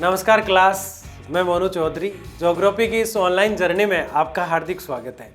नमस्कार क्लास, मैं मोनू चौधरी। ज्योग्राफी की इस ऑनलाइन जर्नी में आपका हार्दिक स्वागत है।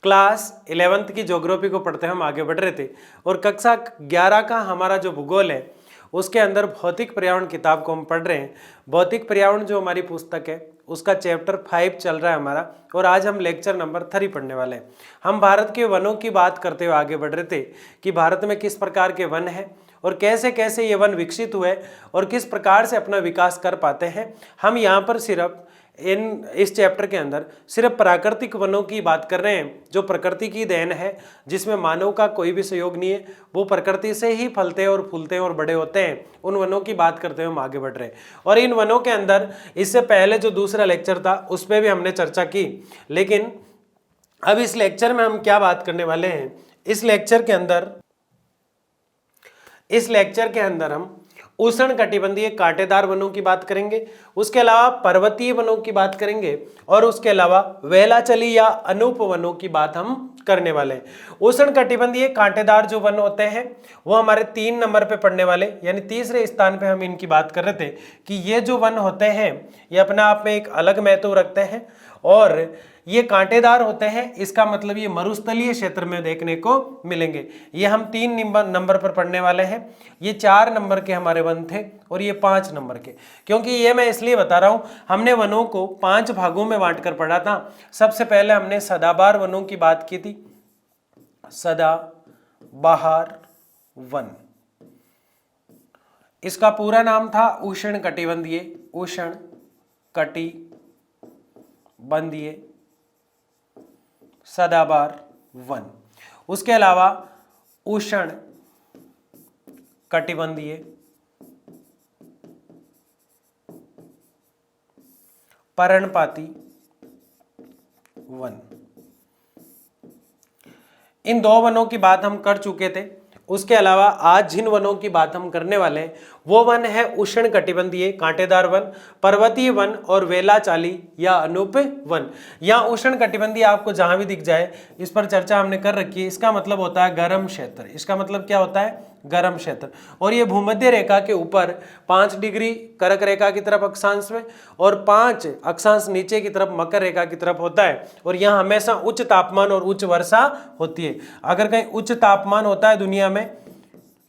क्लास 11th की ज्योग्राफी को पढ़ते हम आगे बढ़ रहे थे और कक्षा 11 का हमारा जो भूगोल है उसके अंदर भौतिक पर्यावरण किताब को हम पढ़ रहे हैं। भौतिक पर्यावरण जो हमारी पुस्तक है उसका चैप्टर 5 चल रहा है हमारा, और आज हम लेक्चर नंबर 3 पढ़ने वाले हैं। हम भारत के वनों की बात करते हुए आगे बढ़ रहे थे कि भारत में किस प्रकार के वन हैं और कैसे कैसे ये वन विकसित हुए और किस प्रकार से अपना विकास कर पाते हैं। हम यहाँ पर सिर्फ इस चैप्टर के अंदर सिर्फ प्राकृतिक वनों की बात कर रहे हैं, जो प्रकृति की देन है, जिसमें मानव का कोई भी सहयोग नहीं है। वो प्रकृति से ही फलते और फूलते और बड़े होते हैं। उन वनों की बात करते हुए हम आगे बढ़ रहे हैं। और इन वनों के अंदर इससे पहले जो दूसरा लेक्चर था उस पर भी हमने चर्चा की, लेकिन अब इस लेक्चर में हम क्या बात करने वाले हैं। इस लेक्चर के अंदर हम उष्ण कटिबंधीय कांटेदार वनों की बात करेंगे, उसके अलावा पर्वतीय वनों की बात करेंगे, और उसके अलावा वेलाचली या अनूप वनों की बात हम करने वाले हैं। उष्ण कटिबंधीय कांटेदार जो वन होते हैं वो हमारे 3 नंबर पे पढ़ने वाले, यानी तीसरे स्थान पे हम इनकी बात कर रहे थे कि ये जो वन होते हैं ये अपने आप में एक अलग महत्व रखते हैं और ये कांटेदार होते हैं। इसका मतलब ये मरुस्थलीय क्षेत्र में देखने को मिलेंगे। ये हम 3 नंबर पर पढ़ने वाले हैं। ये 4 नंबर के हमारे वन थे और ये 5 नंबर के, क्योंकि ये मैं इसलिए बता रहा हूं, हमने वनों को 5 भागों में बांट कर पढ़ा था। सबसे पहले हमने सदाबहार वनों की बात की थी। सदाबहार वन, इसका पूरा नाम था उष्ण कटिबंधीय सदाबहार वन। उसके अलावा उष्ण कटिबंधीय पर्णपाती वन। इन 2 वनों की बात हम कर चुके थे। उसके अलावा आज जिन वनों की बात हम करने वाले हैं वो वन है उष्ण कटिबंधीय कांटेदार वन, पर्वतीय वन और वेलाचाली या अनूप वन। या उष्ण कटिबंधीय आपको जहां भी दिख जाए इस पर चर्चा हमने कर रखी है। इसका मतलब होता है गर्म क्षेत्र। इसका मतलब क्या होता है? गर्म क्षेत्र। और ये भूमध्य रेखा के ऊपर 5 डिग्री कर्क रेखा की तरफ अक्षांश में और 5 अक्षांश नीचे की तरफ मकर रेखा की तरफ होता है। और यहाँ हमेशा उच्च तापमान और उच्च वर्षा होती है। अगर कहीं उच्च तापमान होता है दुनिया में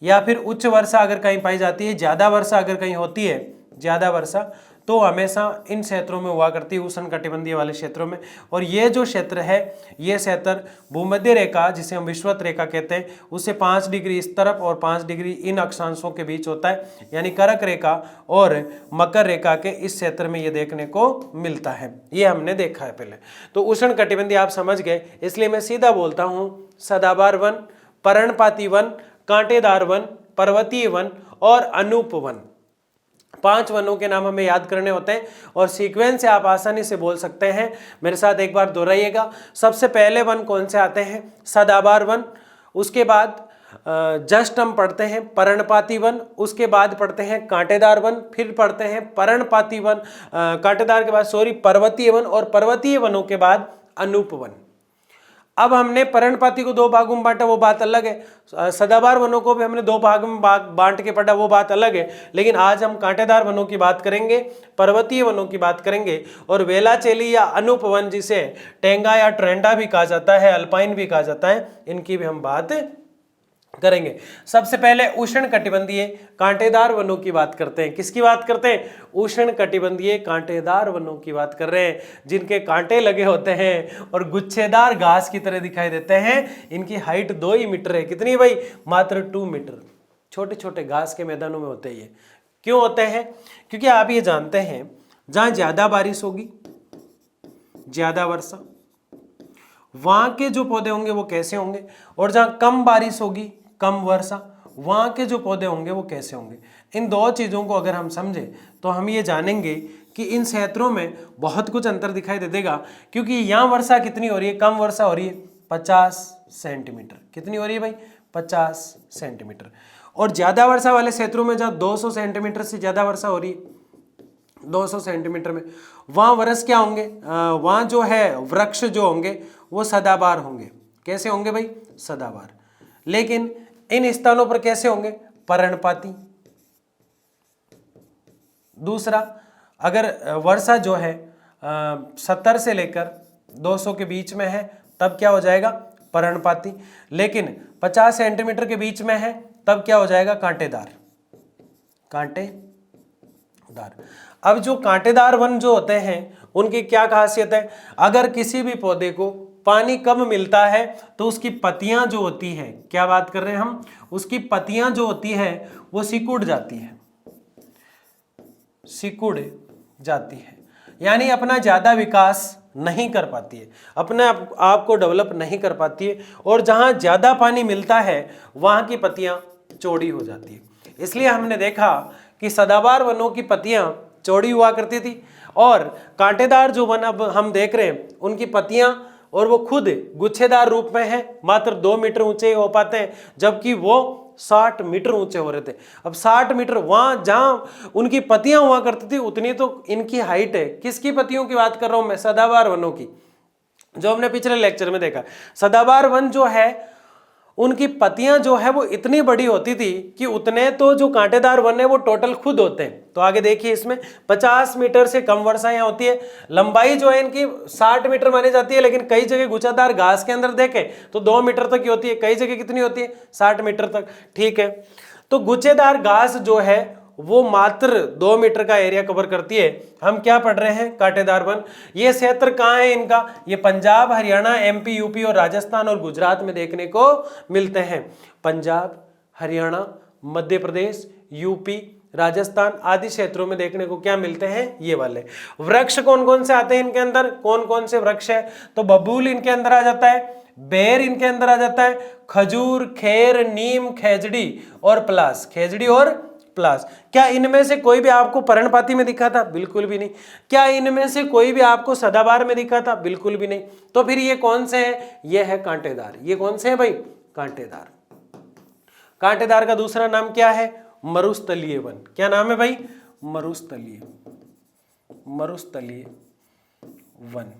या फिर उच्च वर्षा अगर कहीं पाई जाती है, ज्यादा वर्षा अगर कहीं होती है, ज्यादा वर्षा, तो हमेशा इन क्षेत्रों में हुआ करती है, उष्ण कटिबंधीय वाले क्षेत्रों में। और ये जो क्षेत्र है, ये क्षेत्र भूमध्य रेखा जिसे हम विषुवत रेखा कहते हैं उससे 5 डिग्री इस तरफ और 5 डिग्री इन अक्षांशों के बीच होता है, यानी कर्क रेखा और मकर रेखा के इस क्षेत्र में ये देखने को मिलता है। ये हमने देखा है पहले। तो उष्ण कटिबंधीय आप समझ गए, इसलिए मैं सीधा बोलता हूँ सदाबहार वन, पर्णपाती वन, कांटेदार वन, पर्वतीय वन और अनूप वन। 5 वनों के नाम हमें याद करने होते हैं और सीक्वेंस से आप आसानी से बोल सकते हैं। मेरे साथ एक बार दोहराइएगा। सबसे पहले वन कौन से आते हैं? सदाबहार वन। उसके बाद जस्ट हम पढ़ते हैं पर्णपाती वन। उसके बाद पढ़ते हैं कांटेदार वन, फिर पढ़ते हैं पर्णपाती वन, कांटेदार के बाद पर्वतीय वन, और पर्वतीय वनों के बाद अनूप वन। अब हमने पर्णपाती को 2 भागों में बांटा, वो बात अलग है। सदाबहार वनों को भी हमने 2 भाग में बांट के पढ़ा, वो बात अलग है। लेकिन आज हम कांटेदार वनों की बात करेंगे, पर्वतीय वनों की बात करेंगे, और वेलाचेली या अनूप वन जिसे टेंगा या ट्रेंडा भी कहा जाता है, अल्पाइन भी कहा जाता है, इनकी भी हम बात करेंगे। सबसे पहले उष्ण कटिबंधीय कांटेदार वनों की बात करते हैं। किसकी बात करते हैं? उष्ण कटिबंधीय कांटेदार वनों की बात कर रहे हैं, जिनके कांटे लगे होते हैं और गुच्छेदार घास की तरह दिखाई देते हैं। इनकी हाइट 2 ही मीटर है। कितनी भाई? मात्र 2 मीटर। छोटे छोटे घास के मैदानों में होते हैं। ये क्यों होते हैं? क्योंकि आप ये जानते हैं जहां ज्यादा बारिश होगी, ज्यादा वर्षा, वहां के जो पौधे होंगे वो कैसे होंगे, और जहां कम बारिश होगी, कम वर्षा, वहां के जो पौधे होंगे वो कैसे होंगे। इन 2 चीजों को अगर हम समझें तो हम ये जानेंगे कि इन क्षेत्रों में बहुत कुछ अंतर दिखाई दे देगा। क्योंकि यहाँ वर्षा कितनी हो रही है? कम वर्षा हो रही है, 50 सेंटीमीटर। कितनी हो रही है भाई? 50 सेंटीमीटर। और ज्यादा वर्षा वाले क्षेत्रों में जहाँ 200 सेंटीमीटर से ज्यादा वर्षा हो रही है, 200 सेंटीमीटर में, वहां वर्ष क्या होंगे? वहां जो है वृक्ष जो होंगे वो सदाबहार होंगे। कैसे होंगे भाई? सदाबहार। लेकिन इन स्थानों पर कैसे होंगे? पर्णपाती। दूसरा, अगर वर्षा जो है 70 से लेकर 200 के बीच में है तब क्या हो जाएगा, पर्णपाती। लेकिन 50 सेंटीमीटर के बीच में है तब क्या हो जाएगा, कांटेदार। कांटेदार। अब जो कांटेदार वन जो होते हैं उनकी क्या खासियत है, अगर किसी भी पौधे को पानी कम मिलता है तो उसकी पत्तियां जो होती है, क्या बात कर रहे हैं हम, उसकी पत्तियां जो होती है वो सिकुड़ जाती है, सिकुड़ जाती है, यानी अपना ज्यादा विकास नहीं कर पाती है, अपने आप को डेवलप नहीं कर पाती है, और जहां ज्यादा पानी मिलता है वहां की पत्तियां चौड़ी हो जाती है। इसलिए हमने देखा कि सदाबहार वनों की पत्तियां चौड़ी हुआ करती थी, और कांटेदार जो वन अब हम देख रहे हैं उनकी पत्तियां और वो खुद गुच्छेदार रूप में है, मात्र 2 मीटर ऊंचे हो पाते हैं, जबकि वो 60 मीटर ऊंचे हो रहे थे। अब 60 मीटर, वहां जहां उनकी पत्तियां हुआ करती थी उतनी तो इनकी हाइट है। किसकी पत्तियों की बात कर रहा हूं मैं, सदाबहार वनों की, जो हमने पिछले लेक्चर में देखा। सदाबहार वन जो है उनकी पत्तियां जो है वो इतनी बड़ी होती थी कि उतने तो जो कांटेदार वन है वो टोटल खुद होते हैं। तो आगे देखिए, इसमें 50 मीटर से कम वर्षा यहाँ होती है, लंबाई जो है इनकी 60 मीटर मानी जाती है, लेकिन कई जगह गुच्छादार घास के अंदर देखें तो 2 मीटर तक की होती है, कई जगह कितनी होती है, 60 मीटर तक। ठीक है, तो गुच्छेदार घास जो है वो मात्र 2 मीटर का एरिया कवर करती है। हम क्या पढ़ रहे हैं, कांटेदार वन। ये क्षेत्र कहाँ है इनका, ये पंजाब, हरियाणा, एमपी, यूपी और राजस्थान और गुजरात में देखने को मिलते हैं। पंजाब, हरियाणा, मध्य प्रदेश, यूपी, राजस्थान आदि क्षेत्रों में देखने को क्या मिलते हैं, ये वाले। वृक्ष कौन कौन से आते हैं इनके अंदर, कौन कौन से वृक्ष है, तो बबूल इनके अंदर आ जाता है, बेर इनके अंदर आ जाता है, खजूर, खेर, नीम, खेजड़ी और पलास, खेजड़ी और प्लास। क्या इनमें से कोई भी आपको पर्णपाती में दिखा था, बिल्कुल भी नहीं। क्या इनमें से कोई भी आपको सदाबहार में दिखा था, बिल्कुल भी नहीं। तो फिर ये कौन से हैं, ये है कांटेदार। ये कौन से हैं भाई, कांटेदार। कांटेदार का दूसरा नाम क्या है, मरुस्थलीय वन। क्या नाम है भाई, मरुस्थलीय, मरुस्थलीय वन।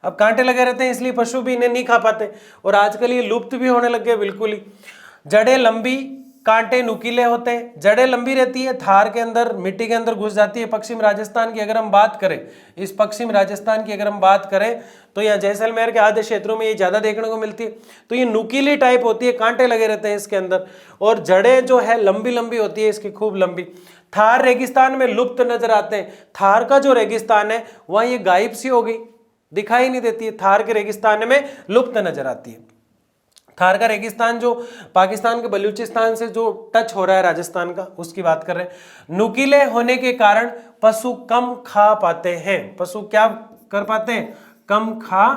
अब कांटे लगे रहते हैं इसलिए पशु भी इन्हें नहीं खा पाते, और आजकल ये लुप्त भी होने लग गए बिल्कुल ही। जड़ें लंबी, कांटे नुकीले होते हैं, जड़ें लंबी रहती है, थार के अंदर, मिट्टी के अंदर घुस जाती है। पश्चिम राजस्थान की अगर हम बात करें, इस पश्चिम राजस्थान की अगर हम बात करें तो यहाँ जैसलमेर के आधे क्षेत्रों में ये ज्यादा देखने को मिलती है। तो ये नुकीली टाइप होती है, कांटे लगे रहते हैं इसके अंदर, और जड़ें जो है लंबी लंबी होती है इसकी, खूब लंबी। थार रेगिस्तान में लुप्त नजर आते हैं। थार का जो रेगिस्तान है वहां ये गायब सी हो गई, दिखाई नहीं देती है, थार के रेगिस्तान में लुप्त नजर आती है। थार का रेगिस्तान जो पाकिस्तान के बलूचिस्तान से जो टच हो रहा है राजस्थान का, उसकी बात कर रहे हैं। नुकीले होने के कारण पशु कम खा पाते हैं। पशु क्या कर पाते हैं, कम खा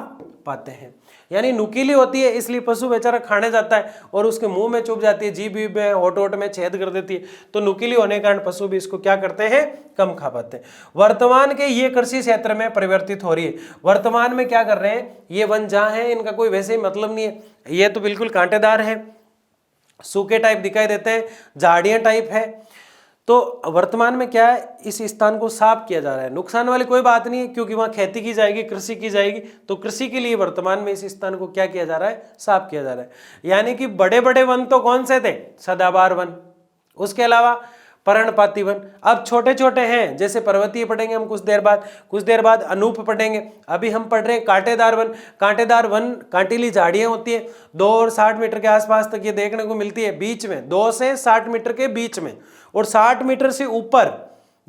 पाते हैं। यानी नुकीली होती है इसलिए पशु बेचारा खाने जाता है और उसके मुंह में चुभ जाती है, जीभ में, होठ में छेद कर देती है। तो नुकीली होने के कारण पशु भी इसको क्या करते हैं, कम खा पाते हैं। वर्तमान के ये कृषि क्षेत्र में परिवर्तित हो रही है। वर्तमान में क्या कर रहे हैं, ये वन जहां है इनका कोई वैसे ही मतलब नहीं है, ये तो बिल्कुल कांटेदार है, सूखे टाइप दिखाई देते हैं, झाड़ियां टाइप है। तो वर्तमान में क्या है, इस स्थान को साफ किया जा रहा है। नुकसान वाली कोई बात नहीं है क्योंकि वहां खेती की जाएगी, कृषि की जाएगी। तो कृषि के लिए वर्तमान में इस स्थान को क्या किया जा रहा है, साफ किया जा रहा है। यानी कि बड़े बड़े वन तो कौन से थे, सदाबहार वन, उसके अलावा पर्णपाती वन। अब छोटे छोटे हैं, जैसे पर्वतीय पढ़ेंगे हम कुछ देर बाद अनूप पढ़ेंगे। अभी हम पढ़ रहे हैं कांटेदार वन। कांटेदार वन कांटीली झाड़ियां होती है, 2 और 60 मीटर के आसपास तक ये देखने को मिलती है, बीच में 2 से 60 मीटर के बीच में, और 60 मीटर से ऊपर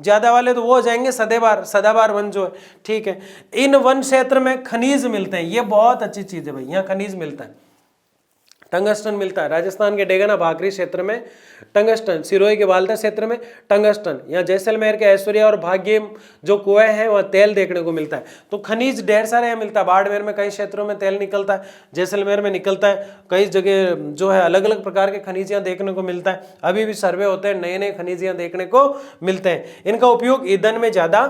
ज्यादा वाले तो वो हो जाएंगे सदाबहार वन जो है। ठीक है, इन वन क्षेत्र में खनिज मिलते हैं, ये बहुत अच्छी चीज है भाई, यहाँ खनिज मिलता है, टंगस्टन मिलता है। राजस्थान के डेगना भाकरी क्षेत्र में टंगस्टन, सिरोही के बाल्दा क्षेत्र में टंगस्टन, यहाँ जैसलमेर के ऐश्वर्या और भाग्य जो कुएं हैं वहाँ तेल देखने को मिलता है। तो खनिज ढेर सारे यहाँ मिलता है। बाड़मेर में कई क्षेत्रों में तेल निकलता है, जैसलमेर में निकलता है, कई जगह जो है अलग अलग प्रकार के खनिज यहाँ देखने को मिलता है। अभी भी सर्वे होते हैं, नए नए खनिज यहाँ देखने को मिलते हैं। इनका उपयोग ईंधन में ज्यादा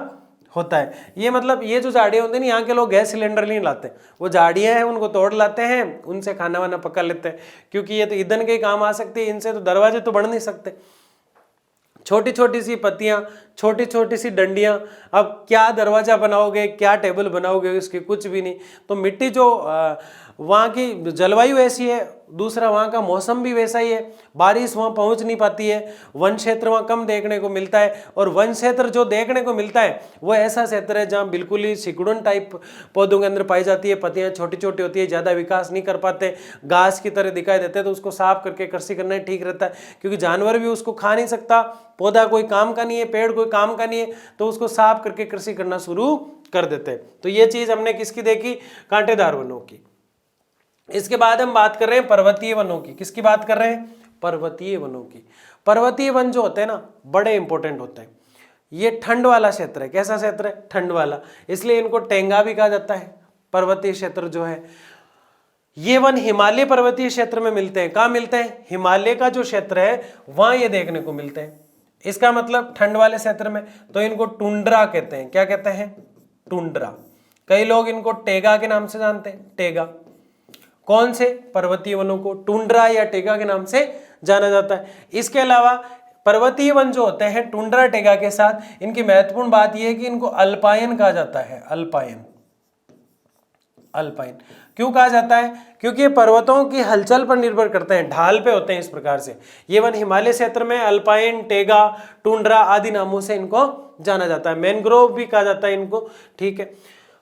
होता है। ये मतलब ये जो झाड़ियाँ होती हैं ना, यहाँ के लोग गैस सिलेंडर नहीं लाते, वो झाड़ियाँ हैं उनको तोड़ लाते हैं, उनसे खाना वाना पका लेते हैं, क्योंकि ये तो ईंधन के काम आ सकती है, इनसे तो दरवाजे तो बढ़ नहीं सकते। छोटी छोटी सी पत्तियां, छोटी छोटी सी डंडियां, अब क्या दरवाजा बनाओगे, क्या टेबल बनाओगे, इसके कुछ भी नहीं। तो मिट्टी जो वहाँ की जलवायु ऐसी है, दूसरा वहाँ का मौसम भी वैसा ही है, बारिश वहाँ पहुँच नहीं पाती है, वन क्षेत्र वहाँ कम देखने को मिलता है। और वन क्षेत्र जो देखने को मिलता है वो ऐसा क्षेत्र है जहाँ बिल्कुल ही सिकुड़न टाइप पौधों के अंदर पाई जाती है, पत्तियाँ छोटी छोटी होती है, ज़्यादा विकास नहीं कर पाते, घास की तरह दिखाई देते हैं। तो उसको साफ करके कृषि करना ही ठीक रहता है, क्योंकि जानवर भी उसको खा नहीं सकता, पौधा कोई काम का नहीं है, पेड़ कोई काम का नहीं है, तो उसको साफ करके कृषि करना शुरू कर देते हैं। तो ये चीज हमने किसकी देखी, कांटेदार वनों की। इसके बाद हम बात कर रहे हैं पर्वतीय वनों की। किसकी बात कर रहे हैं, पर्वतीय वनों की। पर्वतीय वन जो होते हैं ना बड़े इंपॉर्टेंट होते हैं। ये ठंड वाला क्षेत्र है। कैसा क्षेत्र है, ठंड वाला, इसलिए इनको टेंगा भी कहा जाता है। पर्वतीय क्षेत्र जो है ये वन हिमालय पर्वतीय क्षेत्र में मिलते हैं। कहाँ मिलते हैं, हिमालय का जो क्षेत्र है वहां ये देखने को मिलते हैं। इसका मतलब ठंड वाले क्षेत्र में, तो इनको टुंड्रा कहते हैं। क्या कहते हैं, टुंड्रा। कई लोग इनको टेगा के नाम से जानते हैं। टेगा, कौन से, पर्वतीय वनों को टुंड्रा या टेगा के नाम से जाना जाता है। इसके अलावा पर्वतीय वन जो होते हैं टुंड्रा टेगा के साथ, इनकी महत्वपूर्ण बात यह है कि इनको अल्पाइन कहा जाता है। अल्पाइन, अल्पाइन क्यों कहा जाता है, क्योंकि ये पर्वतों की हलचल पर निर्भर करते हैं, ढाल पे होते हैं। इस प्रकार से ये वन हिमालय क्षेत्र में अल्पाइन, टेगा, टुंड्रा आदि नामों से इनको जाना जाता है। मैनग्रोव भी कहा जाता है इनको, ठीक है।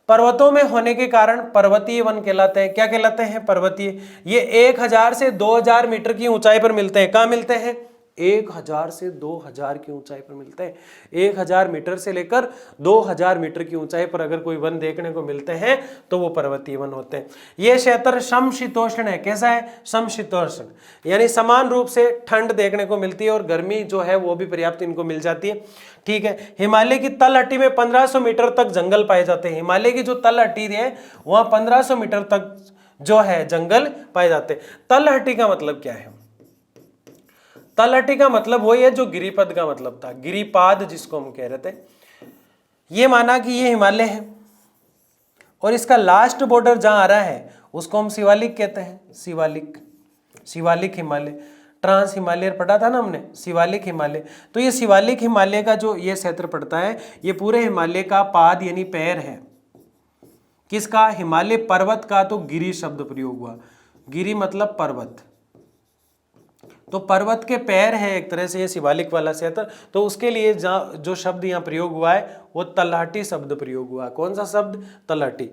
पर्वतों में होने के कारण पर्वतीय वन कहलाते हैं। क्या कहलाते हैं, पर्वतीय। ये 1000 से 2000 मीटर की ऊंचाई पर मिलते हैं। कहाँ मिलते हैं, 1000 से 2000 की ऊंचाई पर मिलते हैं। 1000 मीटर से लेकर 2000 मीटर की ऊंचाई पर अगर कोई वन देखने को मिलते हैं तो वो पर्वतीय वन होते हैं। ये क्षेत्र समशीतोष्ण है। कैसा है, समशीतोष्ण, यानी समान रूप से ठंड देखने को मिलती है और गर्मी जो है वो भी पर्याप्त इनको मिल जाती है, ठीक है। हिमालय की तलहटी में 1500 मीटर तक जंगल पाए जाते हैं। हिमालय की जो तलहटी है वहां 1500 मीटर तक जो है जंगल पाए जाते हैं। तलहटी का मतलब क्या है, तलहटी का मतलब वही है जो गिरिपद का मतलब था, गिरिपाद जिसको हम कह रहे थे। ये माना कि ये हिमालय है और इसका लास्ट बॉर्डर जहां आ रहा है उसको हम शिवालिक कहते हैं। शिवालिक, शिवालिक हिमालय, ट्रांस हिमालय पढ़ा था ना हमने, शिवालिक हिमालय। तो ये शिवालिक हिमालय का जो ये क्षेत्र पड़ता है ये पूरे हिमालय का पाद यानी पैर है। किसका, हिमालय पर्वत का। तो गिरि शब्द प्रयोग हुआ, गिरि मतलब पर्वत, तो पर्वत के पैर है एक तरह से ये शिवालिक वाला क्षेत्र। तो उसके लिए जो शब्द यहाँ प्रयोग हुआ है वो तलहटी शब्द प्रयोग हुआ है। कौन सा शब्द, तलहटी।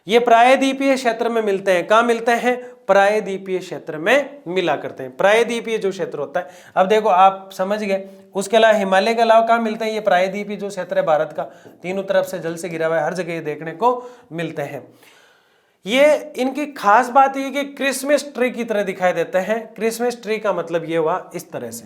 ये प्रायद्वीपीय क्षेत्र में मिलते हैं। कहाँ मिलते हैं, प्रायद्वीपीय क्षेत्र में मिला करते हैं। प्रायद्वीपीय जो क्षेत्र होता है, अब देखो आप समझ गए। उसके अलावा हिमालय के अलावा कहाँ मिलते हैं, ये प्रायद्वीपीय जो क्षेत्र है भारत का, तीनों तरफ से जल से घिरा हुआ है, हर जगह देखने को मिलते हैं। ये इनकी खास बात ये कि क्रिसमस ट्री की तरह दिखाई देते हैं। क्रिसमस ट्री का मतलब ये हुआ इस तरह से,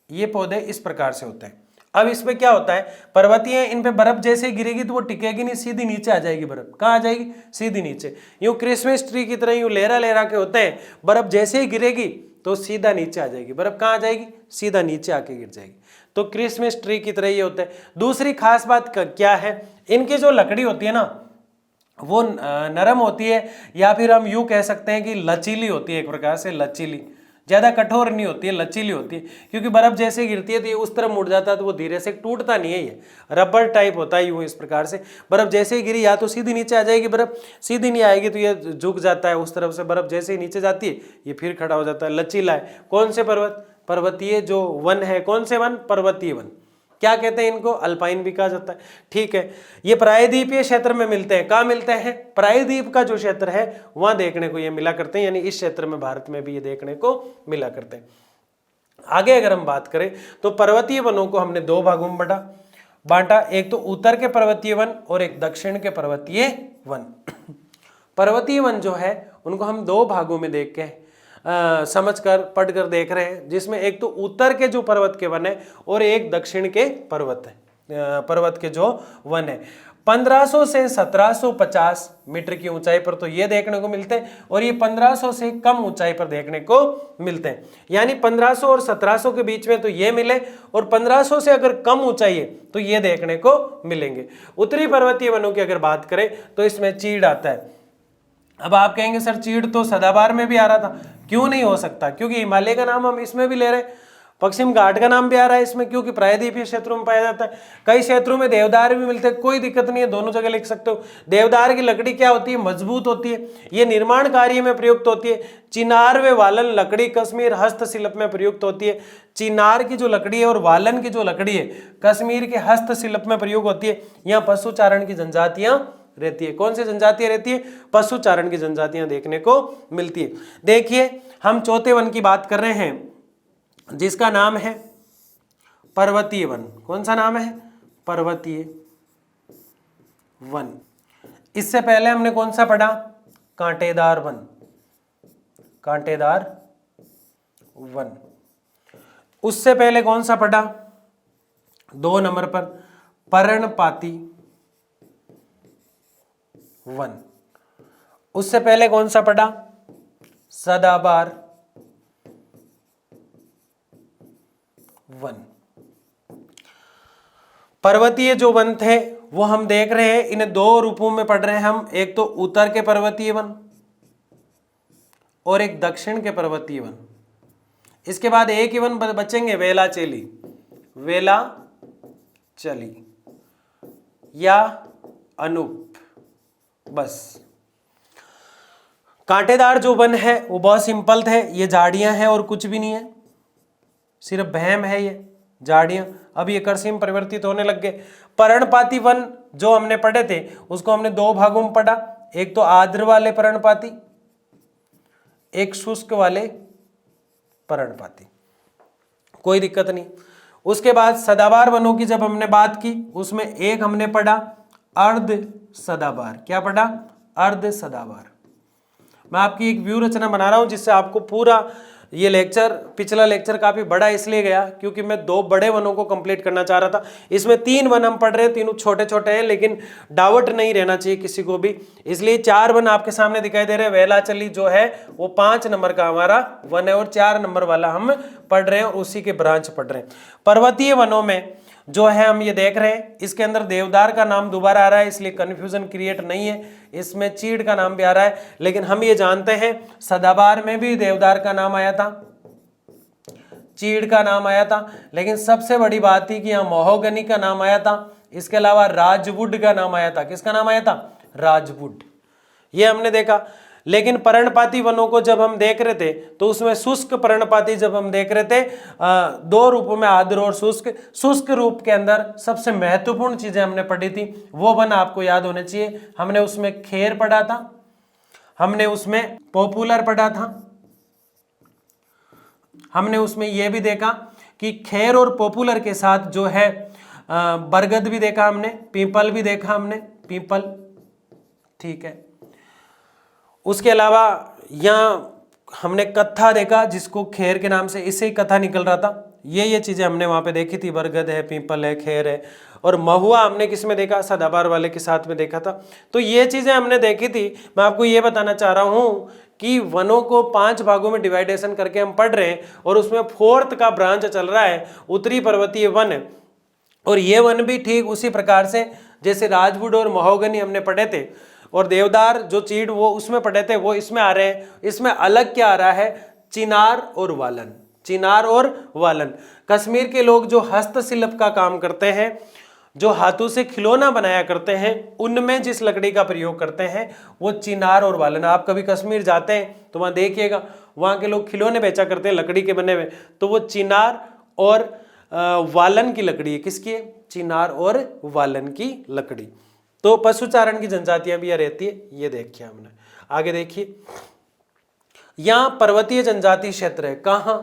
ये पौधे इस प्रकार से होते हैं। अब इसमें क्या होता है, पर्वतीय इन पे बर्फ जैसे गिरेगी तो वो टिकेगी नहीं, सीधी नीचे आ जाएगी बर्फ। कहाँ आ जाएगी, सीधी नीचे। यूं क्रिसमस ट्री की तरह यूं लहरा लहरा के होते हैं, बर्फ जैसे ही गिरेगी तो सीधा नीचे आ जाएगी बर्फ। कहाँ आ जाएगी, सीधा नीचे आके गिर जाएगी। तो क्रिसमस ट्री की तरह ये होता है। दूसरी खास बात क्या है, इनकी जो लकड़ी होती है ना वो नरम होती है, या फिर हम यूं कह सकते हैं कि लचीली होती है, एक प्रकार से लचीली, ज्यादा कठोर नहीं होती है, लचीली होती है। क्योंकि बर्फ जैसे गिरती है तो ये उस तरफ मुड़ जाता है, तो वो धीरे से टूटता नहीं है, ये रबर टाइप होता है यूं इस प्रकार से। बर्फ जैसे ही गिरी या तो सीधी नीचे आ जाएगी बर्फ, सीधी नहीं आएगी तो ये झुक जाता है उस तरफ से। बर्फ जैसे ही नीचे जाती है ये फिर खड़ा हो जाता है, लचीला है। कौन से पर्वत, पर्वतीय जो वन है, कौन से वन, पर्वतीय वन। क्या कहते हैं इनको, अल्पाइन भी कहा जाता है, ठीक है। ये प्रायद्वीपीय क्षेत्र में मिलते हैं। कहाँ मिलते हैं, प्रायद्वीप का जो क्षेत्र है वहां देखने को ये मिला करते हैं, यानी इस क्षेत्र में भारत में भी ये देखने को मिला करते हैं। आगे अगर हम बात करें तो पर्वतीय वनों को हमने दो भागों में बांटा, एक तो उत्तर के पर्वतीय वन और एक दक्षिण के पर्वतीय वन। पर्वतीय वन जो है उनको हम दो भागों में देख के समझकर पढ़कर देख रहे हैं, जिसमें एक तो उत्तर के जो पर्वत के वन है और एक दक्षिण के पर्वत के जो वन है। 1500 से 1750 मीटर की ऊंचाई पर तो ये देखने को मिलते हैं, और ये 1500 से कम ऊंचाई पर देखने को मिलते हैं। यानी 1500 और 1700 के बीच में तो ये मिले, और 1500 से अगर कम ऊंचाई है तो ये देखने को मिलेंगे। उत्तरी पर्वतीय वनों की अगर बात करें तो इसमें चीड़ आता है। अब आप कहेंगे सर चीड़ तो सदाबहार में भी आ रहा था, क्यों नहीं हो सकता, क्योंकि हिमालय का नाम हम इसमें भी ले रहे हैं। पश्चिम घाट का नाम भी आ रहा है इसमें क्योंकि प्रायद्वीपीय क्षेत्रों में पाया जाता है। कई क्षेत्रों में देवदार भी मिलते हैं, कोई दिक्कत नहीं है, दोनों जगह लिख सकते हो। देवदार की लकड़ी क्या होती है? मजबूत होती है, ये निर्माण कार्य में प्रयुक्त होती है। चिनार व वालन लकड़ी कश्मीर हस्तशिल्प में प्रयुक्त होती है। चिनार की जो लकड़ी है और वालन की जो लकड़ी है कश्मीर के हस्तशिल्प में प्रयोग होती है। यहाँ पशुचारण की जनजातियां रहती है। कौन सी जनजातियां रहती है? पशुचारण की जनजातियां देखने को मिलती है। देखिए हम चौथे वन की बात कर रहे हैं जिसका नाम है पर्वतीय वन। कौन सा नाम है? पर्वतीय वन। इससे पहले हमने कौन सा पढ़ा? कांटेदार वन। कांटेदार वन। उससे पहले कौन सा पढ़ा? 2 नंबर पर पर्णपाती वन। उससे पहले कौन सा पढ़ा? सदाबहार वन। पर्वतीय जो वन थे वो हम देख रहे हैं, इन्हें 2 रूपों में पढ़ रहे हैं हम। एक तो उत्तर के पर्वतीय वन और एक दक्षिण के पर्वतीय वन। इसके बाद एक ही वन बचेंगे, वेलाचेली। वेलाचली या अनूप, बस। कांटेदार जो वन है वो बहुत सिंपल थे, ये झाड़ियां हैं और कुछ भी नहीं है, सिर्फ बहम है ये झाड़ियां। अब ये कृषि में परिवर्तित होने लग गए। पर्णपाती वन जो हमने पढ़े थे उसको हमने 2 भागों में पढ़ा, एक तो आर्द्र वाले पर्णपाती, एक शुष्क वाले पर्णपाती, कोई दिक्कत नहीं। उसके बाद सदाबहार वनों की जब हमने बात की उसमें एक हमने पढ़ा अर्ध सदाबहार। क्या पढ़ा? अर्ध सदाबहार। मैं आपकी एक व्यू रचना बना रहा हूं जिससे आपको पूरा ये लेक्चर, पिछला लेक्चर काफी बड़ा इसलिए गया क्योंकि मैं 2 बड़े वनों को कंप्लीट करना चाह रहा था। इसमें 3 वन हम पढ़ रहे हैं, तीनों छोटे छोटे हैं, लेकिन डाउट नहीं रहना चाहिए किसी को भी, इसलिए 4 वन आपके सामने दिखाई दे रहे हैं। वेलाचली जो है वो 5 नंबर का हमारा वन है और 4 नंबर वाला हम पढ़ रहे हैं और उसी के ब्रांच पढ़ रहे हैं। पर्वतीय वनों में जो है हम ये देख रहे हैं, इसके अंदर देवदार का नाम दोबारा आ रहा है इसलिए कंफ्यूजन क्रिएट नहीं है। इसमें चीड़ का नाम भी आ रहा है, लेकिन हम ये जानते हैं सदाबहार में भी देवदार का नाम आया था, चीड़ का नाम आया था, लेकिन सबसे बड़ी बात थी कि यहाँ महोगनी का नाम आया था। इसके अलावा राजवुड का नाम आया था। किसका नाम आया था? राजवुड। ये हमने देखा। लेकिन पर्णपाती वनों को जब हम देख रहे थे तो उसमें शुष्क पर्णपाती जब हम देख रहे थे 2 रूपों में, आर्द्र और शुष्क। शुष्क रूप के अंदर सबसे महत्वपूर्ण चीजें हमने पढ़ी थी, वो वन आपको याद होने चाहिए। हमने उसमें खेर पढ़ा था, हमने उसमें पॉपुलर पढ़ा था, हमने उसमें यह भी देखा कि खेर और पॉपुलर के साथ जो है बरगद भी देखा हमने, पीपल भी देखा हमने, पीपल, ठीक है। उसके अलावा यहाँ हमने कत्था देखा जिसको खेर के नाम से इससे ही कथा निकल रहा था। ये चीजें हमने वहां पे देखी थी, बरगद है, पीपल है, खेर है। और महुआ हमने किस में देखा? सदाबहार वाले के साथ में देखा था। तो ये चीजें हमने देखी थी। मैं आपको ये बताना चाह रहा हूँ कि वनों को 5 भागों में डिवाइडेशन करके हम पढ़ रहे हैं और उसमें 4th का ब्रांच चल रहा है उत्तरी पर्वतीय वन। और ये वन भी ठीक उसी प्रकार से जैसे राजवुड और महोगनी हमने पढ़े थे और देवदार जो चीड़ वो उसमें पढ़े थे वो इसमें आ रहे हैं। इसमें अलग क्या आ रहा है? चिनार और वालन। चिनार और वालन। कश्मीर के लोग जो हस्तशिल्प का काम करते हैं, जो हाथों से खिलौना बनाया करते हैं, उनमें जिस लकड़ी का प्रयोग करते हैं वो चिनार और वालन। आप कभी कश्मीर जाते हैं तो वहाँ देखिएगा, वहाँ के लोग खिलौने बेचा करते हैं लकड़ी के बने हुए, तो वो चिनार और वालन की लकड़ी है। किसकी है? चिनार और वालन की लकड़ी। तो पशुचारण की जनजातियां भी यहाँ रहती है, ये देखिए हमने। आगे देखिए, यहाँ पर्वतीय जनजाति क्षेत्र है। कहाँ?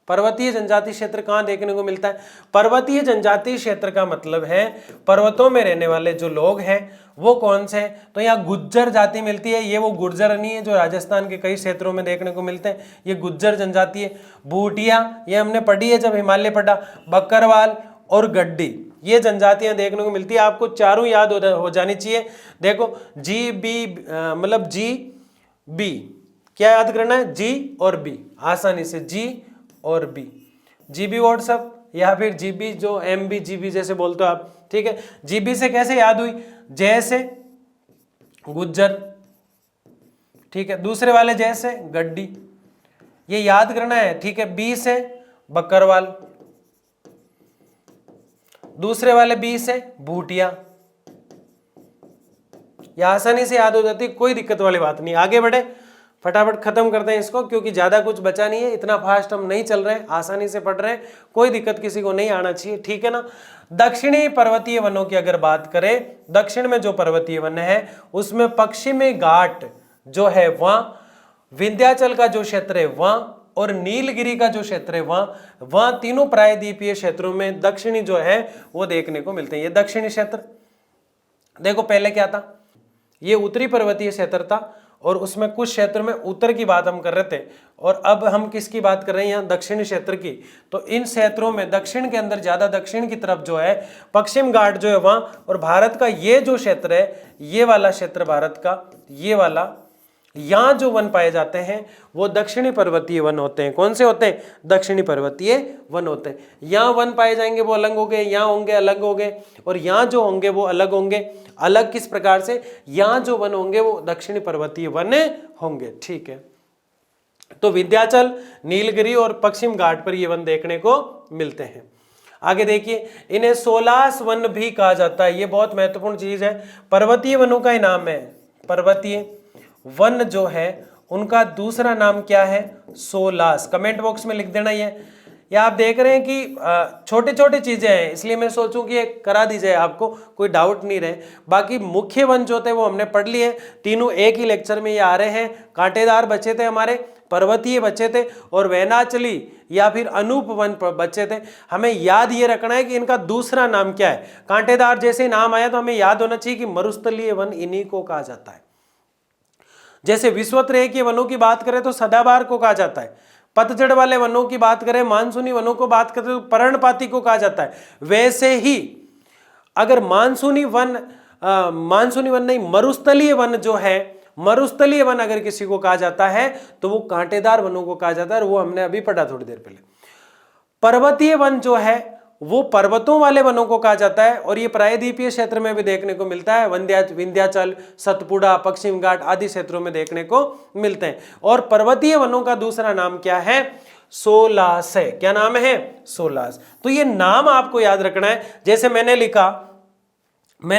पर्वतीय जनजाति क्षेत्र कहाँ देखने को मिलता है? पर्वतीय जनजाति क्षेत्र का मतलब है पर्वतों में रहने वाले जो लोग हैं वो कौन से हैं? तो यहाँ गुज्जर जाति मिलती है। ये वो गुर्जर नहीं है जो राजस्थान के कई क्षेत्रों में देखने को मिलते हैं, ये गुज्जर जनजाति है। बूटिया ये हमने पढ़ी है जब हिमालय पढ़ा। बकरवाल और गड्डी ये जनजातियां देखने को मिलती है। आपको चारों याद हो जानी चाहिए। देखो जी बी, मतलब जी बी, क्या याद करना है? जी और बी, आसानी से जी और बी। जीबी व्हाट्सएप या फिर जीबी जो एमबी जीबी जैसे बोलते हो आप, ठीक है। जीबी से कैसे याद हुई? जैसे गुज्जर, ठीक है। दूसरे वाले जैसे गड्डी, ये याद करना है, ठीक है। बी से बकरवाल। दूसरे वाले बी से बूटिया। ये आसानी से याद हो जाती है, कोई दिक्कत वाली बात नहीं। आगे बढ़े, फटाफट खत्म करते हैं इसको, क्योंकि ज्यादा कुछ बचा नहीं है। इतना फास्ट हम नहीं चल रहे हैं, आसानी से पढ़ रहे हैं, कोई दिक्कत किसी को नहीं आना चाहिए, ठीक है ना। दक्षिणी पर्वतीय वनों की अगर बात करें, दक्षिण में जो पर्वतीय वन है उसमें पश्चिमी घाट जो है वहां, विंध्याचल का जो क्षेत्र है वहां, और नीलगिरी का जो क्षेत्र है वहां तीनों प्रायद्वीपीय क्षेत्रों में दक्षिणी जो है वो देखने को मिलते हैं। ये दक्षिणी क्षेत्र देखो, पहले क्या था, ये उत्तरी पर्वतीय क्षेत्र था, और उसमें कुछ क्षेत्र में उत्तर की बात हम कर रहे थे, और अब हम किसकी बात कर रहे हैं यहाँ, दक्षिणी क्षेत्र की। तो इन क्षेत्रों में दक्षिण के अंदर, ज्यादा दक्षिण की तरफ जो है पश्चिम घाट जो है वहां, और भारत का ये जो क्षेत्र है, ये वाला क्षेत्र भारत का, ये वाला, यहाँ जो वन पाए जाते हैं वो दक्षिणी पर्वतीय वन होते हैं। कौन से होते हैं, दक्षिणी पर्वतीय वन होते हैं। यहाँ वन पाए जाएंगे वो अलग होंगे, यहाँ होंगे अलग होंगे, और यहाँ जो होंगे वो अलग होंगे। अलग किस प्रकार से, यहाँ जो वन होंगे वो दक्षिणी पर्वतीय वन होंगे, ठीक है। तो विंध्याचल, नीलगिरी और पश्चिम घाट पर ये वन देखने को मिलते हैं। आगे देखिए, इन्हें सोलास वन भी कहा जाता है। ये बहुत महत्वपूर्ण चीज है, पर्वतीय वनों का ही नाम है। पर्वतीय वन जो है उनका दूसरा नाम क्या है, सोलास। कमेंट बॉक्स में लिख देना। ये आप देख रहे हैं कि छोटे छोटे चीजें हैं, इसलिए मैं सोचूं कि ये करा दी जाए, आपको कोई डाउट नहीं रहे। बाकी मुख्य वन जो थे वो हमने पढ़ लिए, तीनों एक ही लेक्चर में ये आ रहे हैं। कांटेदार बचे थे हमारे, पर्वतीय बचे थे, और वैनाचली या फिर अनूप वन बचे थे। हमें याद ये रखना है कि इनका दूसरा नाम क्या है। कांटेदार जैसे नाम आया तो हमें याद होना चाहिए कि मरुस्थलीय वन इन्हीं को कहा जाता है। जैसे विश्वोत्तरीय के वनों की बात करें तो सदाबहार को कहा जाता है। पतझड़ वाले वनों की बात करें, मानसूनी वनों को बात करें तो पर्णपाती को कहा जाता है। वैसे ही अगर मानसूनी वन नहीं, मरुस्थलीय वन जो है, मरुस्थलीय वन अगर किसी को कहा जाता है तो वो कांटेदार वनों को कहा जाता है, और वो हमने अभी पढ़ा थोड़ी देर पहले। पर्वतीय वन जो है वो पर्वतों वाले वनों को कहा जाता है, और ये प्रायद्वीपीय क्षेत्र में भी देखने को मिलता है। विंध्याचल, सतपुड़ा, पश्चिम घाट आदि क्षेत्रों में देखने को मिलते हैं। और पर्वतीय वनों का दूसरा नाम क्या है, सोलास है। क्या नाम है, सोलास। तो ये नाम आपको याद रखना है। जैसे मैंने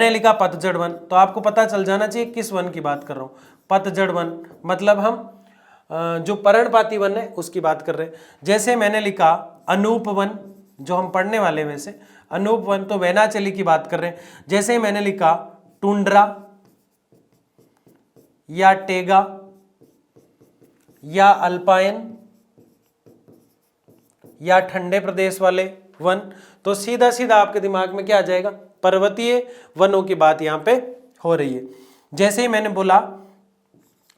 लिखा पतझड़ वन, तो आपको पता चल जाना चाहिए किस वन की बात कर रहा हूं। पतझड़ वन मतलब हम जो पर्णपाती वन है उसकी बात कर रहे हैं। जैसे मैंने लिखा अनूप वन, जो हम पढ़ने वाले में से अनूप वन, तो वैनाचली की बात कर रहे हैं। जैसे मैंने लिखा टुंड्रा या टेगा या अल्पाइन या ठंडे प्रदेश वाले वन, तो सीधा सीधा आपके दिमाग में क्या आ जाएगा, पर्वतीय वनों की बात यहां पे हो रही है। जैसे ही मैंने बोला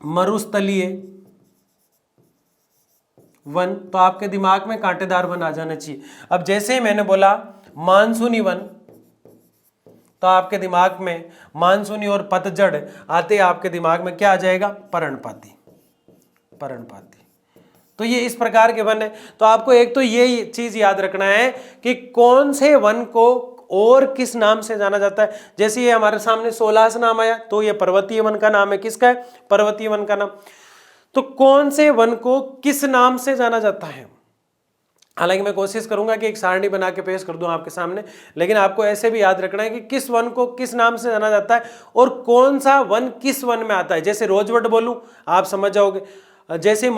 मरुस्थलीय वन, तो आपके दिमाग में कांटेदार वन आ जाना चाहिए। अब जैसे ही मैंने बोला मानसूनी वन, तो आपके दिमाग में मानसूनी और पतझड़ आते आपके दिमाग में क्या आ जाएगा, पर्णपाती। तो ये इस प्रकार के वन है। तो आपको एक तो ये चीज याद रखना है कि कौन से वन को और किस नाम से जाना जाता है। जैसे ये हमारे सामने सोलास नाम आया, तो ये पर्वतीय वन का नाम है। किसका है, पर्वतीय वन का नाम। तो कौन से वन को किस नाम से जाना जाता है। हालांकि मैं कोशिश करूंगा कि एक सारणी बना के पेश कर दूं आपके सामने, लेकिन आपको ऐसे भी याद रखना है कि किस वन को किस नाम से जाना जाता है और कौन सा वन किस वन में आता है। जैसे रोजवुड बोलूं आप समझ जाओगे, जैसे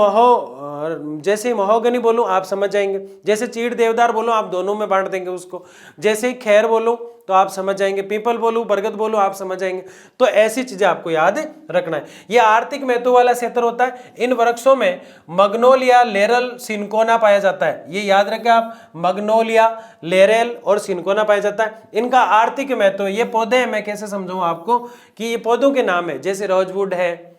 महोगनी बोलूं आप समझ जाएंगे, जैसे चीड़ देवदार बोलूं आप दोनों में बांट देंगे उसको, जैसे खैर बोलूं तो आप समझ जाएंगे, पीपल बोलूं, बरगद बोलूं आप समझ जाएंगे। तो ऐसी चीजें आपको याद रखना है। यह आर्थिक महत्व वाला क्षेत्र होता है। इन वृक्षों में मग्नोलिया, लेरल, सिनकोना पाया जाता है। ये याद रखें आप, मग्नोलिया, लेरेल और सिनकोना पाया जाता है। इनका आर्थिक महत्व, ये पौधे हैं, मैं कैसे समझाऊं आपको कि ये पौधों के नाम है। जैसे रोजवुड है,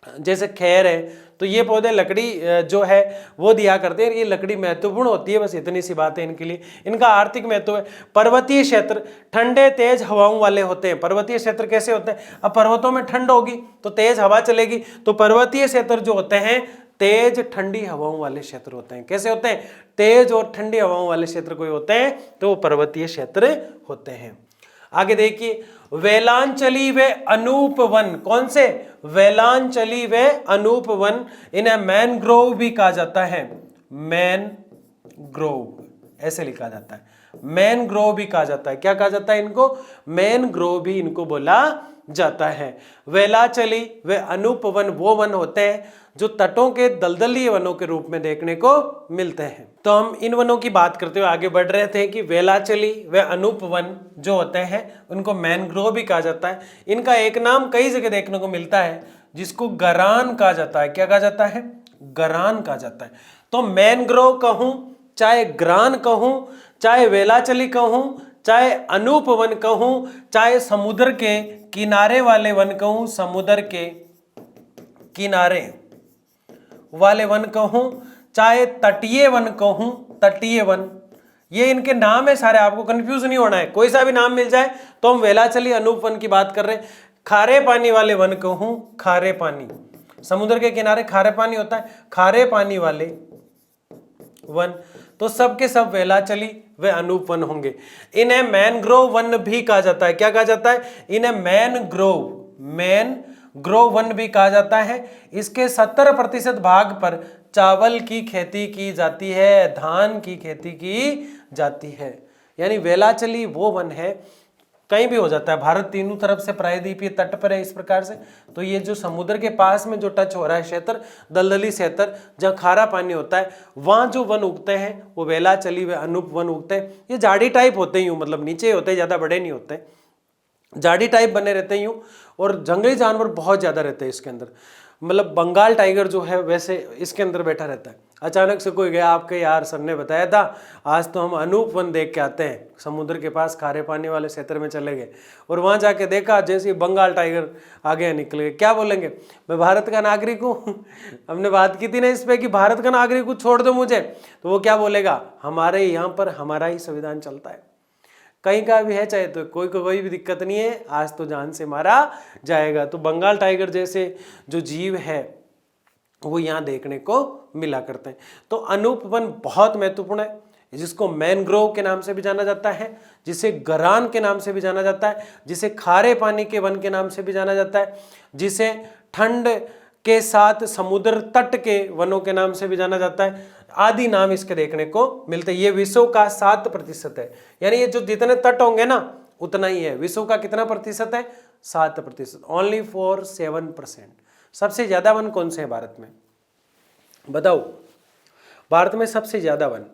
जैसे खैर है, तो ये पौधे लकड़ी जो है वो दिया करते हैं। ये लकड़ी महत्वपूर्ण होती है, बस इतनी सी बात है इनके लिए। इनका आर्थिक महत्व है। पर्वतीय क्षेत्र ठंडे तेज हवाओं वाले होते हैं। पर्वतीय क्षेत्र कैसे होते हैं, अब पर्वतों में ठंड होगी तो तेज हवा चलेगी, तो पर्वतीय क्षेत्र जो होते हैं तेज ठंडी हवाओं वाले क्षेत्र होते हैं। कैसे होते हैं, तेज और ठंडी हवाओं वाले क्षेत्र कोई होते हैं तो वो पर्वतीय क्षेत्र होते हैं। आगे देखिए, वेलांचली व अनूप वन, कौन से, वेलांचली व अनूप वन, इन्हें मैनग्रोव भी कहा जाता है। मैनग्रोव मैनग्रोव, ऐसे लिखा जाता है। मैनग्रोव भी कहा जाता है। क्या कहा जाता है इनको? मैनग्रोव भी इनको बोला जाता है। वेलाचली व अनूप वन वो वन होते हैं जो तटों के दलदली वनों के रूप में देखने को मिलते हैं। तो हम इन वनों की बात करते हुए आगे बढ़ रहे थे कि वेलाचली व अनूप वन जो होते हैं उनको मैनग्रोव भी कहा जाता है। इनका एक नाम कई जगह देखने को मिलता है जिसको गरान कहा जाता है। क्या कहा जाता है? गरान कहा जाता है। तो मैनग्रोव कहूं, चाहे ग्रान कहूं, चाहे वेलाचली कहूं, चाहे अनूप वन कहूं, चाहे समुद्र के किनारे वाले वन कहूं, समुद्र के किनारे वाले वन कहूं, चाहे तटीय वन कहूं, तटीय वन, ये इनके नाम है सारे, आपको कंफ्यूज नहीं होना है। कोई सा भी नाम मिल जाए तो हम वेलाचली अनूप वन की बात कर रहे हैं। खारे पानी वाले वन कहूं, खारे पानी, समुद्र के किनारे खारे पानी होता है, खारे पानी वाले वन, तो सब के सब वेलाचली व अनूप वन होंगे। इन्हें मैनग्रोव वन भी कहा जाता है। क्या कहा जाता है? इन्हें मैनग्रोव वन भी कहा जाता है। इसके 70% भाग पर चावल की खेती की जाती है, धान की खेती की जाती है। यानी वेलाचली वो वन है, कहीं भी हो जाता है, भारत तीनों तरफ से प्रायद्वीपीय तट पर है इस प्रकार से। तो ये जो समुद्र के पास में जो टच हो रहा है क्षेत्र, दलदली क्षेत्र जहाँ खारा पानी होता है, वहाँ जो वन उगते हैं वो वेलाचली व अनूप वन उगते हैं। ये झाड़ी टाइप होते हैं, यूँ मतलब नीचे होते हैं, ज़्यादा बड़े नहीं होते, झाड़ी टाइप बने रहते हैं यूँ, और जंगली जानवर बहुत ज़्यादा रहते हैं इसके अंदर। मतलब बंगाल टाइगर जो है वैसे इसके अंदर बैठा रहता है। अचानक से कोई गया, आपके यार सर ने बताया था आज तो हम अनूप वन देख के आते हैं, समुद्र के पास खारे पानी वाले क्षेत्र में चले गए और वहाँ जाके देखा जैसे ही बंगाल टाइगर आगे निकल गए। क्या बोलेंगे? मैं भारत का नागरिक हूँ। हमने बात की थी ना इस पे कि भारत का नागरिक हूँ, छोड़ दो मुझे, तो वो क्या बोलेगा? हमारे यहाँ पर हमारा ही संविधान चलता है, कहीं का भी है चाहे तो कोई भी दिक्कत नहीं है, आज तो जान से मारा जाएगा। तो बंगाल टाइगर जैसे जो जीव है वो यहाँ देखने को मिला करते हैं। तो अनूप वन बहुत महत्वपूर्ण है, जिसको मैनग्रोव के नाम से भी जाना जाता है, जिसे गरान के नाम से भी जाना जाता है, जिसे खारे पानी के वन के नाम से भी जाना जाता है, जिसे ठंड के साथ समुद्र तट के वनों के नाम से भी जाना जाता है, आदि नाम इसके देखने को मिलते हैं। ये विश्व का 7% है, यानी ये जो जितने तट होंगे ना उतना ही है। विश्व का कितना प्रतिशत है? 7%, ओनली फॉर 7%। सबसे ज्यादा वन कौन से है भारत में? बताओ, भारत में सबसे ज्यादा वन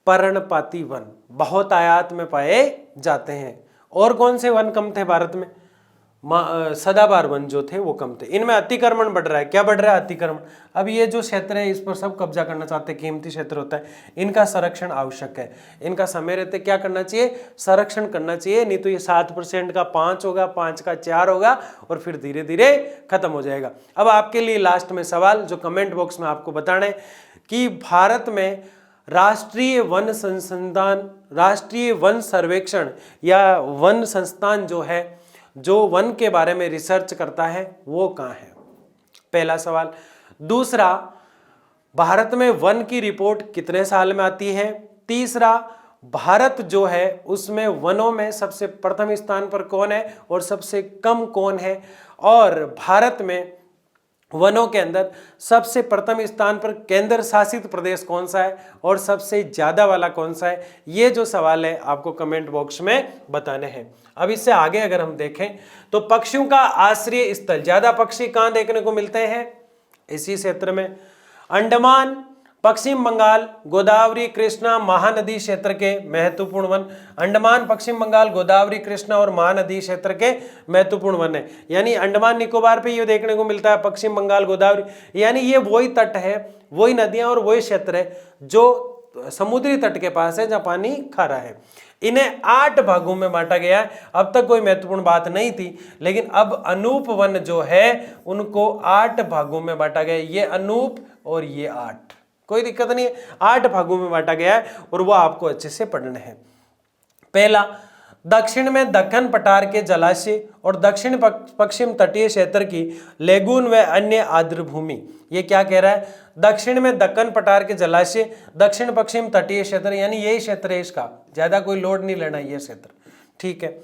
पर्णपाती वन बहुत आयात में पाए जाते हैं। और कौन से वन कम थे भारत में? सदाबहार वन जो थे वो कम थे। इनमें अतिक्रमण बढ़ रहा है। क्या बढ़ रहा है? अतिक्रमण। अब ये जो क्षेत्र है इस पर सब कब्जा करना चाहते हैं, कीमती क्षेत्र होता है, इनका संरक्षण आवश्यक है। इनका समय रहते क्या करना चाहिए? संरक्षण करना चाहिए, नहीं तो ये 7% का 5 होगा, 5 का 4 होगा और फिर धीरे धीरे खत्म हो जाएगा। अब आपके लिए लास्ट में सवाल जो कमेंट बॉक्स में आपको बताना है कि भारत में राष्ट्रीय वन संस्थान, राष्ट्रीय वन सर्वेक्षण या वन संस्थान जो है, जो वन के बारे में रिसर्च करता है, वो कहाँ है? पहला सवाल। दूसरा, भारत में वन की रिपोर्ट कितने साल में आती है? तीसरा, भारत जो है उसमें वनों में सबसे प्रथम स्थान पर कौन है और सबसे कम कौन है? और भारत में वनों के अंदर सबसे प्रथम स्थान पर केंद्र शासित प्रदेश कौन सा है और सबसे ज्यादा वाला कौन सा है? ये जो सवाल है आपको कमेंट बॉक्स में बताने हैं। अब इससे आगे अगर हम देखें तो पक्षियों का आश्रय स्थल, ज्यादा पक्षी कहां देखने को मिलते हैं? इसी क्षेत्र में। अंडमान, पश्चिम बंगाल, गोदावरी, कृष्णा, महानदी क्षेत्र के महत्वपूर्ण वन। अंडमान, पश्चिम बंगाल, गोदावरी, कृष्णा और महानदी क्षेत्र के महत्वपूर्ण वन है। यानी अंडमान निकोबार पे ये देखने को मिलता है, पश्चिम बंगाल, गोदावरी, यानी ये वही तट है, वही नदियां और वही क्षेत्र है जो समुद्री तट के पास है जहां पानी खारा है। इन्हें 8 भागों में बांटा गया है। अब तक कोई महत्वपूर्ण बात नहीं थी, लेकिन अब अनूप वन जो है उनको 8 भागों में बांटा गया। ये अनूप और ये 8, कोई दिक्कत नहीं है, 8 भागों में बांटा गया है और वो आपको अच्छे से पढ़ना है। पहला, दक्षिण में दक्कन पठार के जलाशय और दक्षिण पश्चिम तटीय क्षेत्र की लेगून व अन्य आर्द्र भूमि। ये क्या कह रहा है? दक्षिण में दक्कन पठार के जलाशय, दक्षिण पश्चिम तटीय क्षेत्र, यानी यही क्षेत्र है इसका, ज्यादा कोई लोड नहीं लेना ये क्षेत्र, ठीक है।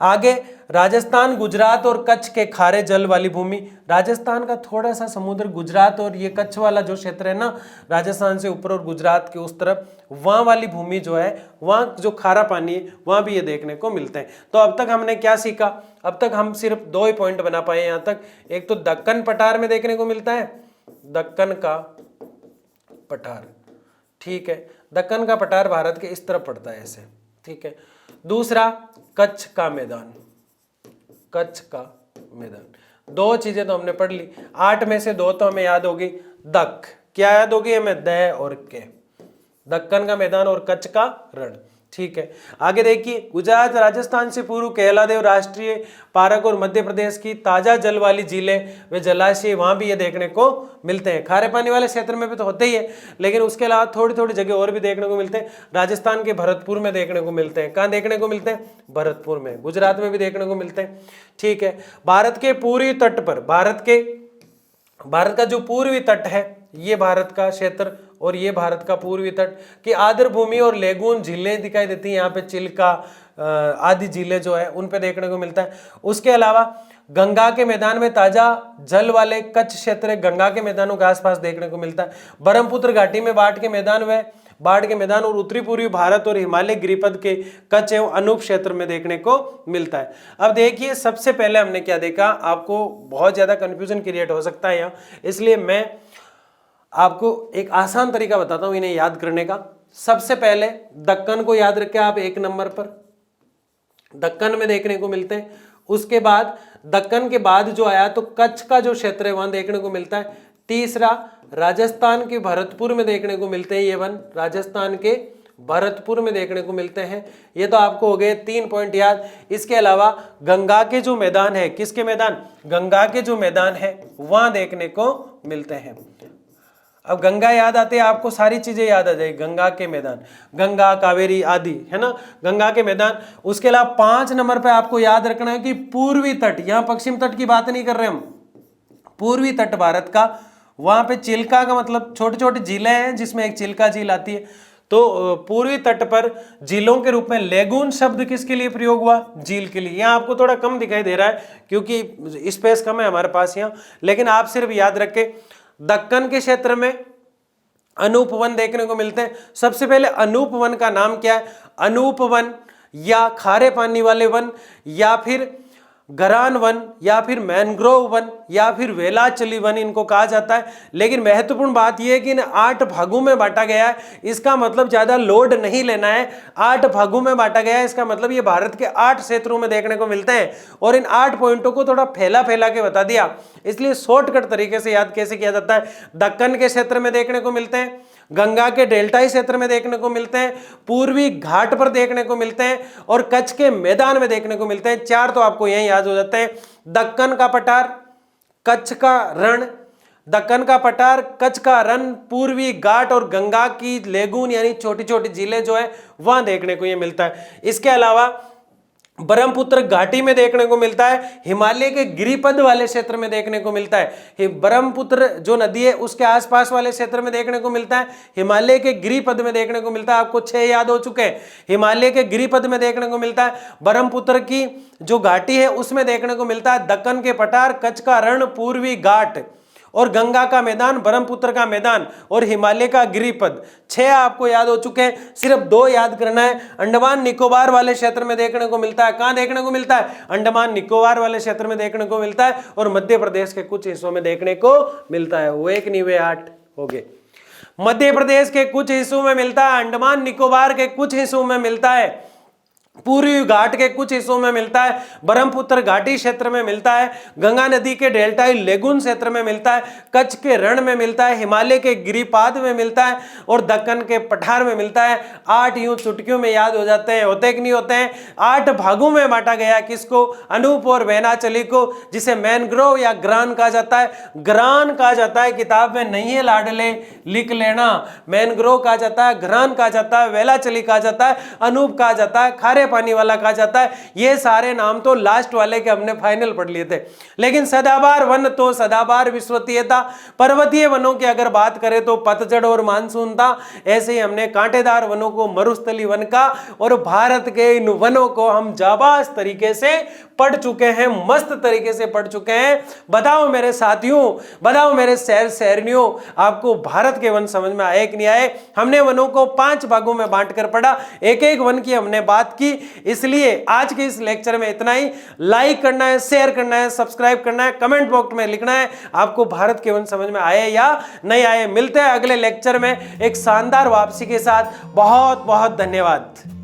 आगे राजस्थान, गुजरात और कच्छ के खारे जल वाली भूमि। राजस्थान का थोड़ा सा समुद्र, गुजरात और ये कच्छ वाला जो क्षेत्र है ना, राजस्थान से ऊपर और गुजरात के उस तरफ, वहां वाली भूमि जो है, वहां जो खारा पानी है, वहां भी ये देखने को मिलते हैं। तो अब तक हमने क्या सीखा? अब तक हम सिर्फ 2 ही पॉइंट बना पाए यहां तक। एक तो दक्कन पठार में देखने को मिलता है, दक्कन का पठार, ठीक है, दक्कन का पठार भारत के इस तरफ पड़ता है ऐसे, ठीक है। दूसरा कच्छ का मैदान, कच्छ का मैदान। 2 चीजें तो हमने पढ़ ली, 8 में से 2 तो हमें याद होगी। दक्क, क्या याद होगी हमें? द और के, दक्कन का मैदान और कच्छ का रण, ठीक है। आगे देखिए, गुजरात राजस्थान से पूर्व केलादेव राष्ट्रीय पार्क और मध्य प्रदेश की ताजा जल वाली झीलें वे जलाशय, वहां भी ये देखने को मिलते हैं। खारे पानी वाले क्षेत्र में भी तो होते ही है, लेकिन उसके अलावा थोड़ी थोड़ी जगह और भी देखने को मिलते हैं। राजस्थान के भरतपुर में देखने को मिलते हैं। कहाँ देखने को मिलते हैं? भरतपुर में। गुजरात में भी देखने को मिलते हैं, ठीक है। भारत के पूर्वी तट पर, भारत का जो पूर्वी तट है, ये भारत का क्षेत्र और ये भारत का पूर्वी तट की आर्द्र भूमि और लेगून झीलें दिखाई देती हैं। यहाँ पे चिल्का आदि झीलें जो है उन पे देखने को मिलता है। उसके अलावा गंगा के मैदान में ताजा जल वाले कच्छ क्षेत्र गंगा के मैदानों के आसपास देखने को मिलता है। ब्रह्मपुत्र घाटी में बाढ़ के मैदान और उत्तरी पूर्वी भारत और हिमालय गिरिपद के कच्छ एवं अनूप क्षेत्र में देखने को मिलता है। अब देखिए, सबसे पहले हमने क्या देखा, आपको बहुत ज्यादा कंफ्यूजन क्रिएट हो सकता है यहाँ, इसलिए मैं आपको एक आसान तरीका बताता हूं इन्हें याद करने का। सबसे पहले दक्कन को याद रखें आप, 1 नंबर पर दक्कन में देखने को मिलते हैं। उसके बाद दक्कन के बाद जो आया तो कच्छ का जो क्षेत्र है वहां देखने को मिलता है। तीसरा, राजस्थान के भरतपुर में देखने को मिलते हैं ये वन, राजस्थान के भरतपुर में देखने को मिलते हैं। ये तो आपको हो गए 3 पॉइंट याद। इसके अलावा गंगा के जो मैदान है, किसके मैदान? गंगा के जो मैदान है वहां देखने को मिलते हैं। अब गंगा याद आते हैं आपको, सारी चीजें याद आ जाएगी। गंगा के मैदान, गंगा, कावेरी आदि, है ना, गंगा के मैदान। उसके अलावा 5 नंबर पे आपको याद रखना है कि पूर्वी तट, यहां पश्चिम तट की बात नहीं कर रहे हम, पूर्वी तट भारत का, वहां पे चिल्का का मतलब छोटी छोटी झीलें हैं जिसमें एक चिल्का झील आती है। तो पूर्वी तट पर झीलों के रूप में लेगून शब्द किसके लिए प्रयोग हुआ? झील के लिए। यहाँ आपको थोड़ा कम दिखाई दे रहा है क्योंकि स्पेस कम है हमारे पास यहाँ, लेकिन आप सिर्फ याद रखें दक्कन के क्षेत्र में अनूप वन देखने को मिलते हैं। सबसे पहले अनूप वन का नाम क्या है? अनूप वन या खारे पानी वाले वन या फिर गरान वन या फिर मैनग्रोव वन या फिर वेलाचली वन इनको कहा जाता है। लेकिन महत्वपूर्ण बात यह है कि इन्हें 8 भागों में बांटा गया है। इसका मतलब ज्यादा लोड नहीं लेना है, 8 भागों में बांटा गया है। इसका मतलब ये भारत के 8 क्षेत्रों में देखने को मिलते हैं और इन 8 पॉइंटों को थोड़ा फैला फैला के बता दिया, इसलिए शॉर्टकट तरीके से याद कैसे किया जाता है। दक्कन के क्षेत्र में देखने को मिलते हैं, गंगा के डेल्टाई क्षेत्र में देखने को मिलते हैं, पूर्वी घाट पर देखने को मिलते हैं और कच्छ के मैदान में देखने को मिलते हैं। 4 तो आपको यही याद हो जाते हैं, दक्कन का पठार, कच्छ का रण, दक्कन का पठार, कच्छ का रण, पूर्वी घाट और गंगा की लेगून यानी छोटी छोटी झीलें जो है वहां देखने को ये मिलता है। इसके अलावा ब्रह्मपुत्र घाटी में देखने को मिलता है, हिमालय के गिरिपद वाले क्षेत्र में देखने को मिलता है, ब्रह्मपुत्र जो नदी है उसके आसपास वाले क्षेत्र में देखने को मिलता है, हिमालय के गिरिपद में देखने को मिलता है। आपको 6 याद हो चुके हैं। हिमालय के गिरिपद में देखने को मिलता है, ब्रह्मपुत्र की जो घाटी है उसमें देखने को मिलता है, दक्कन के पठार, कच्छ का रण, पूर्वी घाट और गंगा का मैदान, ब्रह्मपुत्र का मैदान और हिमालय का गिरिपद। 6 आपको याद हो चुके हैं, सिर्फ 2 याद करना है। अंडमान निकोबार वाले क्षेत्र में देखने को मिलता है। कहां देखने को मिलता है? अंडमान निकोबार वाले क्षेत्र में देखने को मिलता है और मध्य प्रदेश के कुछ हिस्सों में देखने को मिलता है। वो 1 नहीं वे 8 हो गए। मध्य प्रदेश के कुछ हिस्सों में मिलता है, अंडमान निकोबार के कुछ हिस्सों में मिलता है, पूर्वी घाट के कुछ हिस्सों में मिलता है, ब्रह्मपुत्र घाटी क्षेत्र में मिलता है, गंगा नदी के डेल्टाई लेगून क्षेत्र में मिलता है, कच्छ के रण में मिलता है, हिमालय के गिरिपाद में मिलता है और दक्कन के पठार में मिलता है। 8 यूं चुटकियों में याद हो जाते हैं, होते कि नहीं होते हैं। 8 भागों में बांटा गया किसको? अनूप और वेनाचली को, जिसे मैनग्रोव या ग्रान कहा जाता है। ग्रान कहा जाता है, किताब में नहीं है लाडले, लिख लेना। मैनग्रोव कहा जाता है, ग्रान कहा जाता है, वेलाचली कहा जाता है, अनूप कहा जाता है, खारे पानी वाला कहा जाता है। ये सारे नाम तो लास्ट वाले के हमने फाइनल पढ़ लिए थे। लेकिन सदाबहार वन तो सदाबहार विश्वतीय था। पर्वतीय वनों की अगर बात करें तो पतझड़ और मानसून था। ऐसे ही हमने कांटेदार वनों को मरुस्थली वन का, और भारत के इन वनों को हम जाबाज तरीके से पढ़ चुके हैं, मस्त तरीके से पढ़ चुके हैं। बताओ मेरे साथियों, बताओ मेरे शहर शहरनियों, आपको भारत के वन समझ में आए कि नहीं आए? हमने वनों को 5 भागों में बांटकर पढ़ा, एक एक वन की हमने बात की। इसलिए आज के इस लेक्चर में इतना ही। लाइक करना है, शेयर करना है, सब्सक्राइब करना है, कमेंट बॉक्स में लिखना है आपको भारत के वन समझ में आए या नहीं आए। मिलते हैं अगले लेक्चर में एक शानदार वापसी के साथ। बहुत बहुत धन्यवाद।